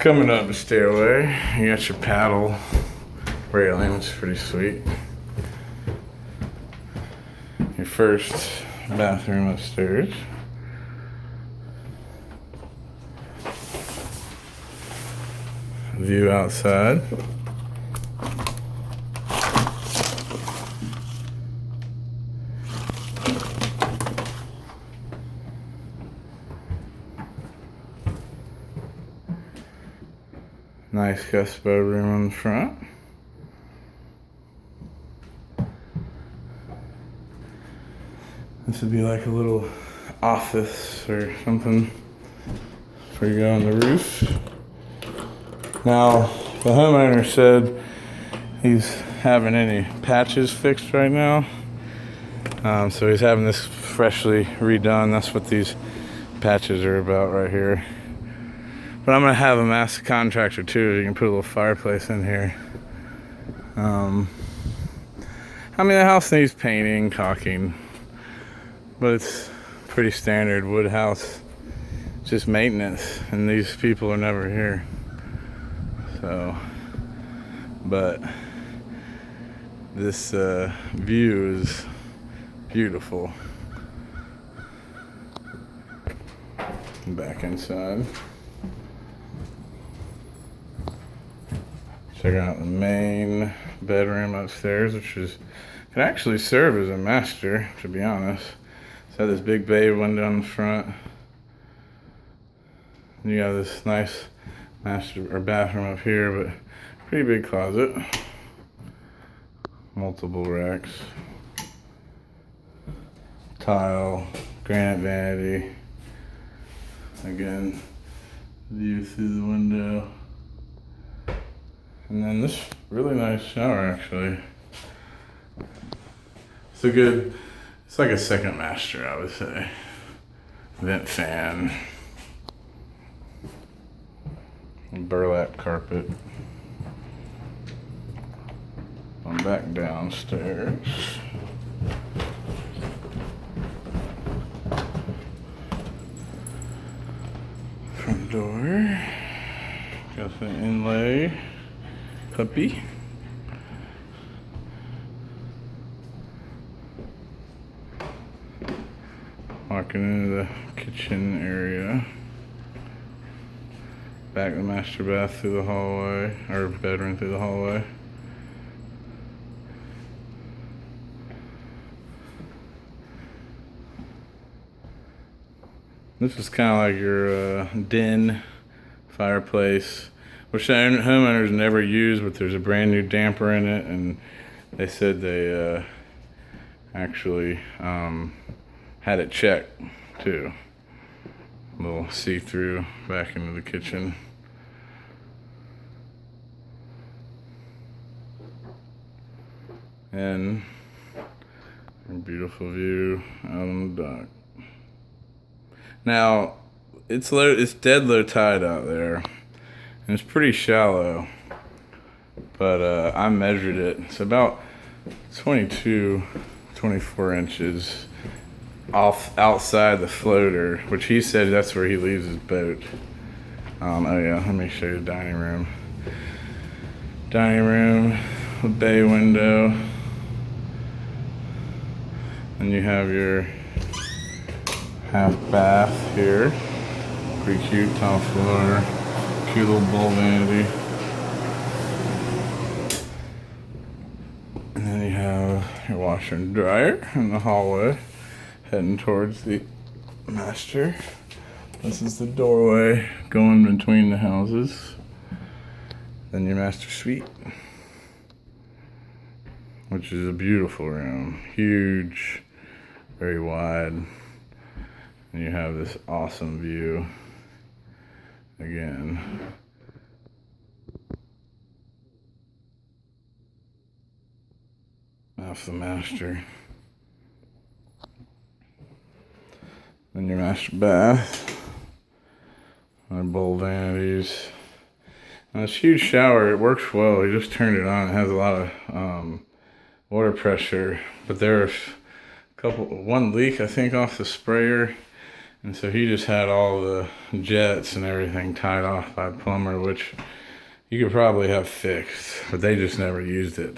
Coming up the stairway, you got your paddle railing, which is pretty sweet. Your first bathroom upstairs. View outside. Nice guest bedroom on the front. This would be like a little office or something before you go on the roof. Now, the homeowner said he's having any patches fixed right now. So he's having this freshly redone. That's what these patches are about right here. But I'm gonna have him ask the contractor too if you can put a little fireplace in here. I mean, the house needs painting, caulking, but it's pretty standard wood house. Just maintenance, and these people are never here. So, but this view is beautiful. Back inside. Check out the main bedroom upstairs, which can actually serve as a master, to be honest. It's got this big bay window in the front. And you got this nice master or bathroom up here, but pretty big closet. Multiple racks. Tile, granite vanity. Again, view through the window. And then this really nice shower, actually. It's like a second master, I would say. Vent fan. Burlap carpet. I'm back downstairs. Front door. Got the inlay. Puppy. Walking into the kitchen area. Back to the master bath through the hallway, or bedroom through the hallway. This is kind of like your den fireplace, which the homeowners never use, but there's a brand new damper in it, and they said they actually had it checked too. A little see-through back into the kitchen. And a beautiful view out on the dock. Now, it's dead low tide out there. And it's pretty shallow, but I measured it. It's about 22, 24 inches outside the floater, which he said that's where he leaves his boat. Oh yeah, let me show you the dining room. Dining room, a bay window. And you have your half bath here. Pretty cute, tile floor. Cute little bowl vanity. And then you have your washer and dryer in the hallway, heading towards the master. This is the doorway going between the houses. Then your master suite, which is a beautiful room. Huge, very wide. And you have this awesome view. Again, off the master. Then your master bath. Our bowl vanities. Now this huge shower, it works well. You just turned it on. It has a lot of water pressure, but there's one leak I think off the sprayer. And so he just had all the jets and everything tied off by a plumber, which you could probably have fixed, but they just never used it.